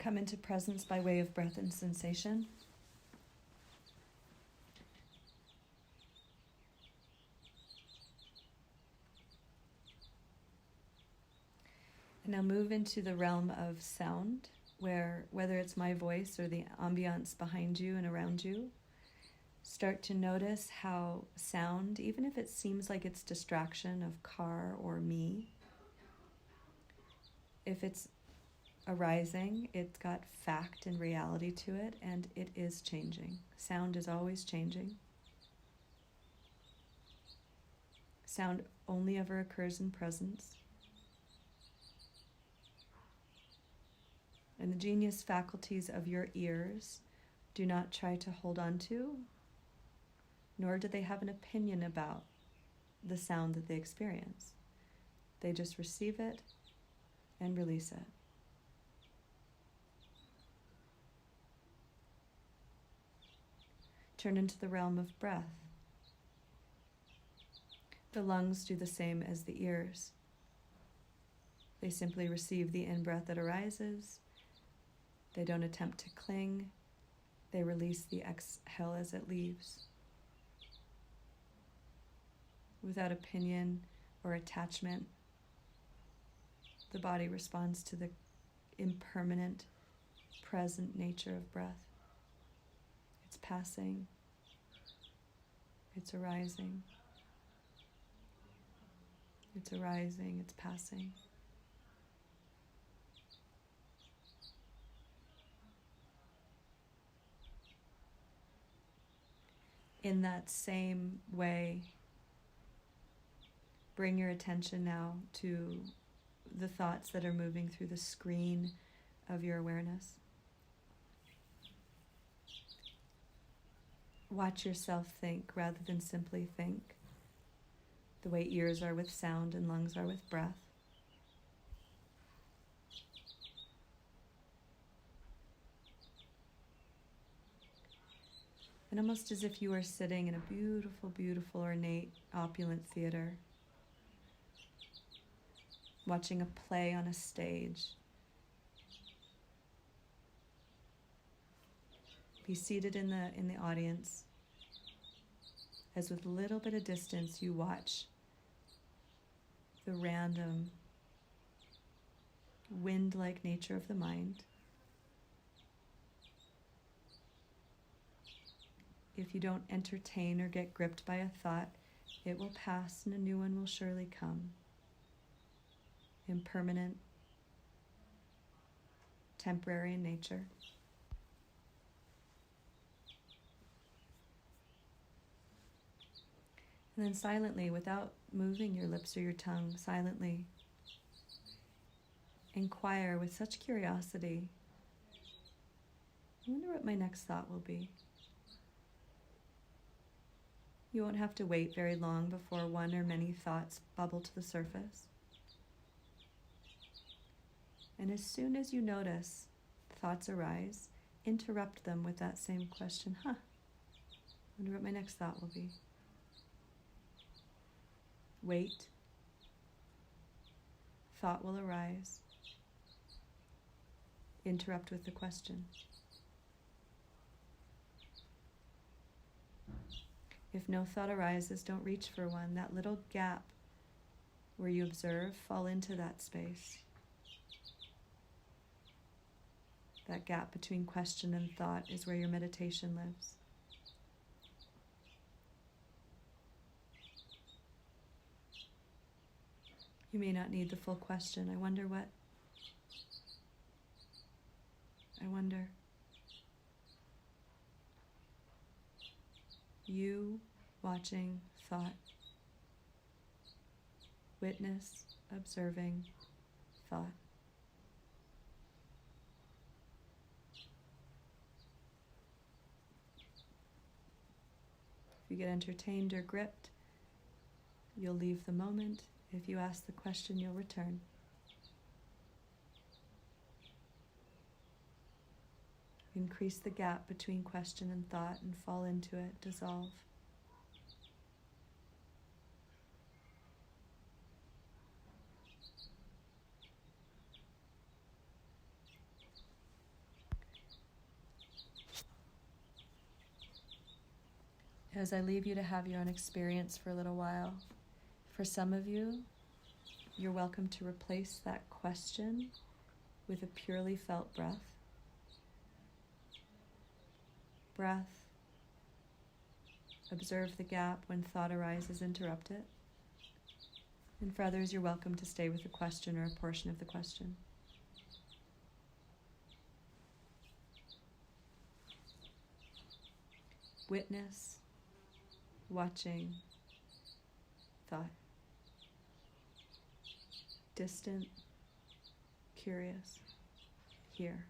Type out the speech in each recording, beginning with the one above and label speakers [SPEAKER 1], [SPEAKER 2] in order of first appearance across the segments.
[SPEAKER 1] Come into presence by way of breath and sensation. And now move into the realm of sound, where whether it's my voice or the ambiance behind you and around you, start to notice how sound, even if it seems like it's distraction of car or me, if it's arising, it's got fact and reality to it, and it is changing. Sound is always changing. Sound only ever occurs in presence. And the genius faculties of your ears do not try to hold on to, nor do they have an opinion about the sound that they experience. They just receive it and release it. Turn into the realm of breath. The lungs do the same as the ears. They simply receive the in-breath that arises. They don't attempt to cling. They release the exhale as it leaves. Without opinion or attachment, the body responds to the impermanent, present nature of breath. It's passing. It's arising. It's arising. It's passing. In that same way, bring your attention now to the thoughts that are moving through the screen of your awareness. Watch yourself think rather than simply think, the way ears are with sound and lungs are with breath. And almost as if you were sitting in a beautiful, beautiful, ornate, opulent theater, watching a play on a stage. Be seated in the audience, as with a little bit of distance you watch the random, wind-like nature of the mind. If you don't entertain or get gripped by a thought, it will pass and a new one will surely come. Impermanent, temporary in nature. And then silently, without moving your lips or your tongue, silently inquire with such curiosity, I wonder what my next thought will be. You won't have to wait very long before one or many thoughts bubble to the surface. And as soon as you notice thoughts arise, interrupt them with that same question. I wonder what my next thought will be. Wait. Thought will arise. Interrupt with the question. If no thought arises, don't reach for one. That little gap where you observe, fall into that space. That gap between question and thought is where your meditation lives. You may not need the full question. I wonder what? I wonder. You watching thought. Witness, observing thought. If you get entertained or gripped, you'll leave the moment. If you ask the question, you'll return. Increase the gap between question and thought and fall into it, dissolve. As I leave you to have your own experience for a little while, for some of you, you're welcome to replace that question with a purely felt breath. Breath. Observe the gap when thought arises, interrupt it. And for others, you're welcome to stay with the question or a portion of the question. Witness, watching, thought. Distant, curious, here.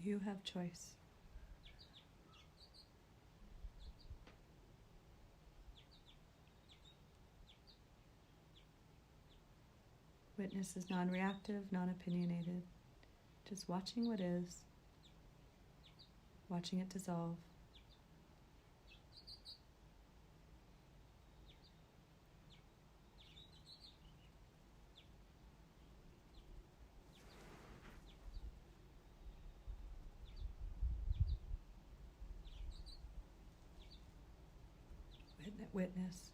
[SPEAKER 1] You have choice. Witness is non-reactive, non-opinionated, just watching what is, watching it dissolve. Witness.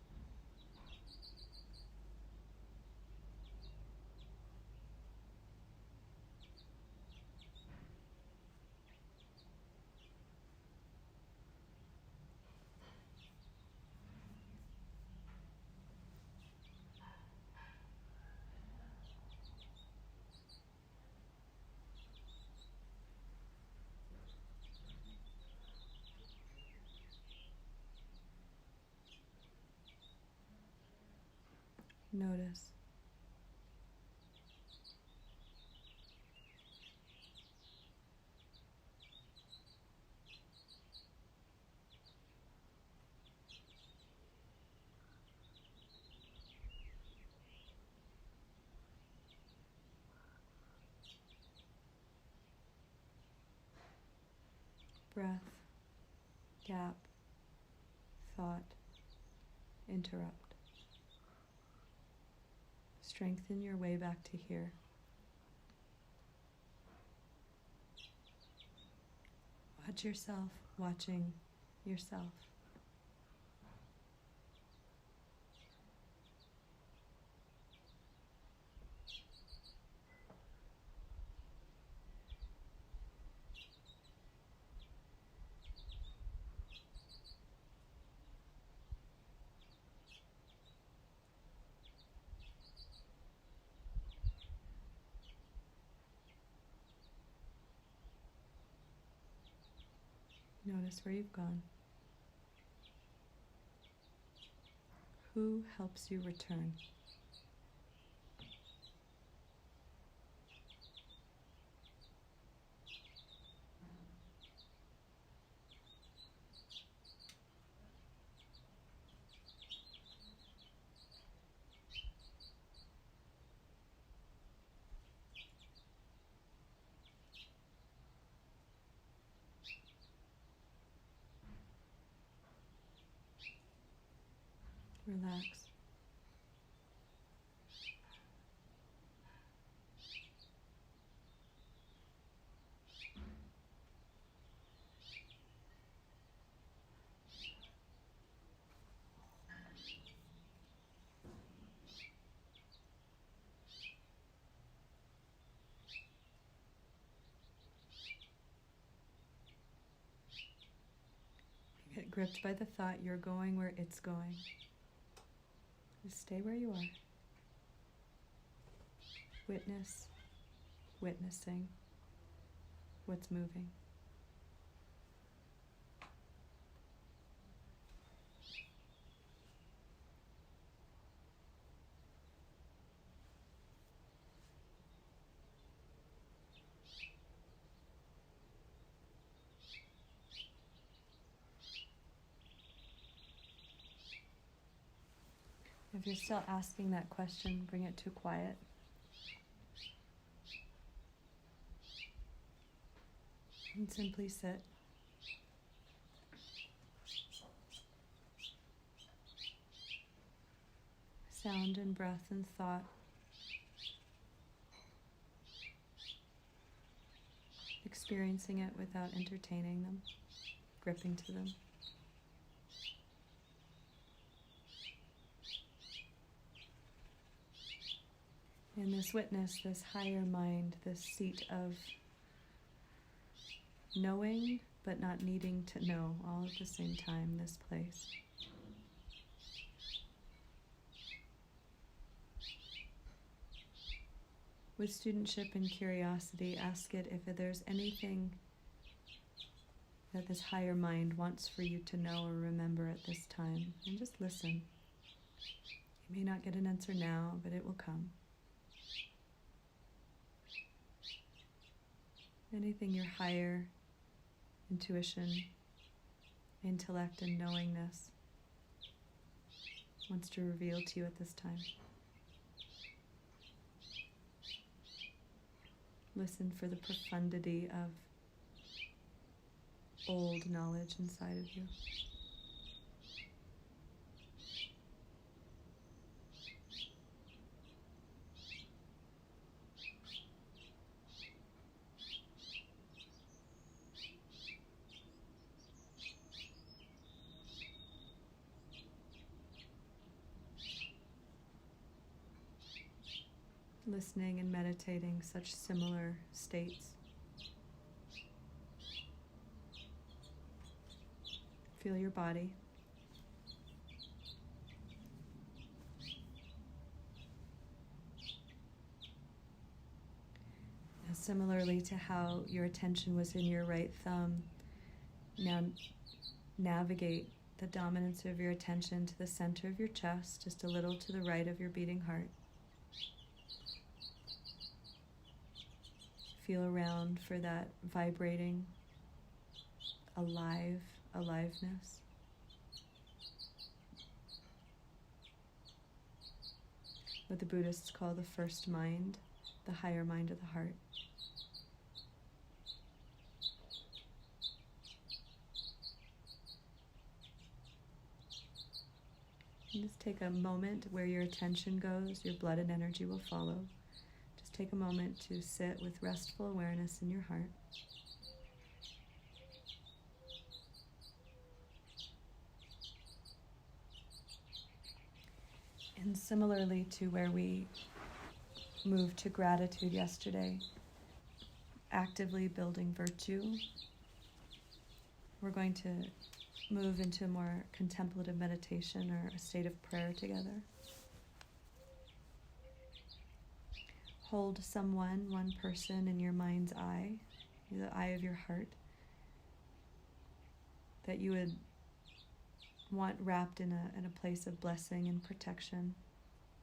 [SPEAKER 1] Notice. Breath, gap, thought, interrupt. Strengthen your way back to here. Watch yourself watching yourself. Notice where you've gone. Who helps you return? Relax. Get gripped by the thought you're going where it's going. Just stay where you are. Witness, witnessing, what's moving. If you're still asking that question, bring it to quiet. And simply sit. Sound and breath and thought. Experiencing it without entertaining them, gripping to them. In this witness, this higher mind, this seat of knowing but not needing to know, all at the same time, this place. With studentship and curiosity, ask it if there's anything that this higher mind wants for you to know or remember at this time, and just listen. You may not get an answer now, but it will come. Anything your higher intuition, intellect, and knowingness wants to reveal to you at this time. Listen for the profundity of old knowledge inside of you. Listening and meditating, such similar states. Feel your body. And similarly to how your attention was in your right thumb, now navigate the dominance of your attention to the center of your chest, just a little to the right of your beating heart. Feel around for that vibrating, aliveness. What the Buddhists call the first mind, the higher mind of the heart. And just take a moment where your attention goes, your blood and energy will follow. Just take a moment to sit with restful awareness in your heart. And similarly to where we moved to gratitude yesterday, actively building virtue, we're going to move into a more contemplative meditation or a state of prayer together. Hold someone, one person in your mind's eye, the eye of your heart, that you would want wrapped in a place of blessing and protection,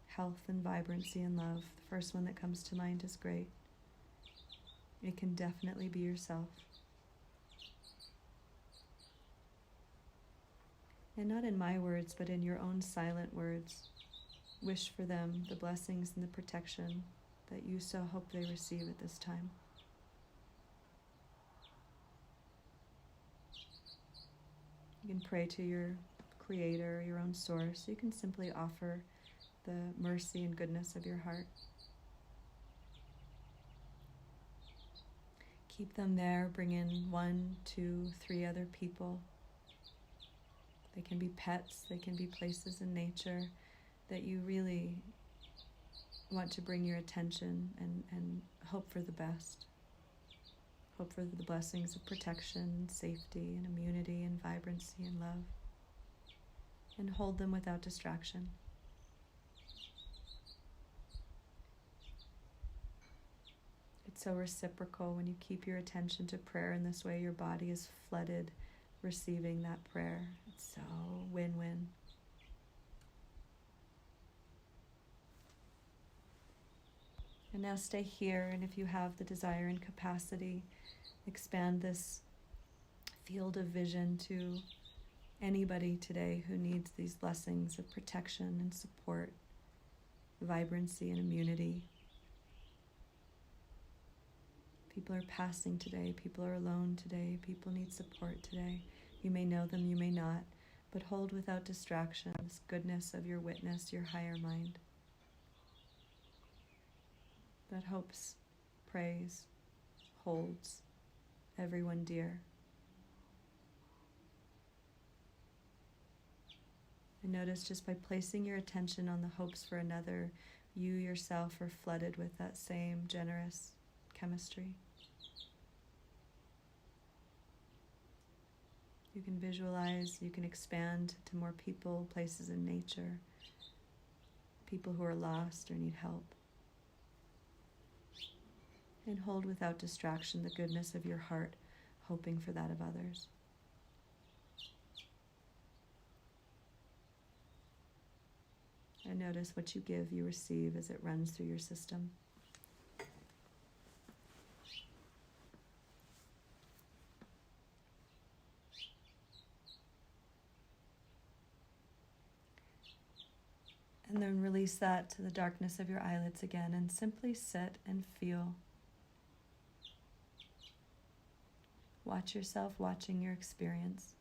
[SPEAKER 1] health and vibrancy and love. The first one that comes to mind is great. It can definitely be yourself. And not in my words, but in your own silent words, wish for them the blessings and the protection that you so hope they receive at this time. You can pray to your Creator, your own source. You can simply offer the mercy and goodness of your heart. Keep them there. Bring in 1, 2, 3 other people. They can be pets, they can be places in nature that you really want to bring your attention and hope for the best. Hope for the blessings of protection, safety, and immunity, and vibrancy, and love. And hold them without distraction. It's so reciprocal when you keep your attention to prayer in this way. Your body is flooded receiving that prayer. It's so win-win. And now stay here, and if you have the desire and capacity, expand this field of vision to anybody today who needs these blessings of protection and support, vibrancy and immunity. People are passing today, people are alone today, people need support today. You may know them, you may not, but hold without distraction this goodness of your witness, your higher mind, that hopes, prays, holds everyone dear. And notice just by placing your attention on the hopes for another, you yourself are flooded with that same generous chemistry. You can visualize, you can expand to more people, places in nature, people who are lost or need help. And hold without distraction the goodness of your heart, hoping for that of others. And notice what you give, you receive as it runs through your system. And then release that to the darkness of your eyelids again and simply sit and feel. Watch yourself watching your experience.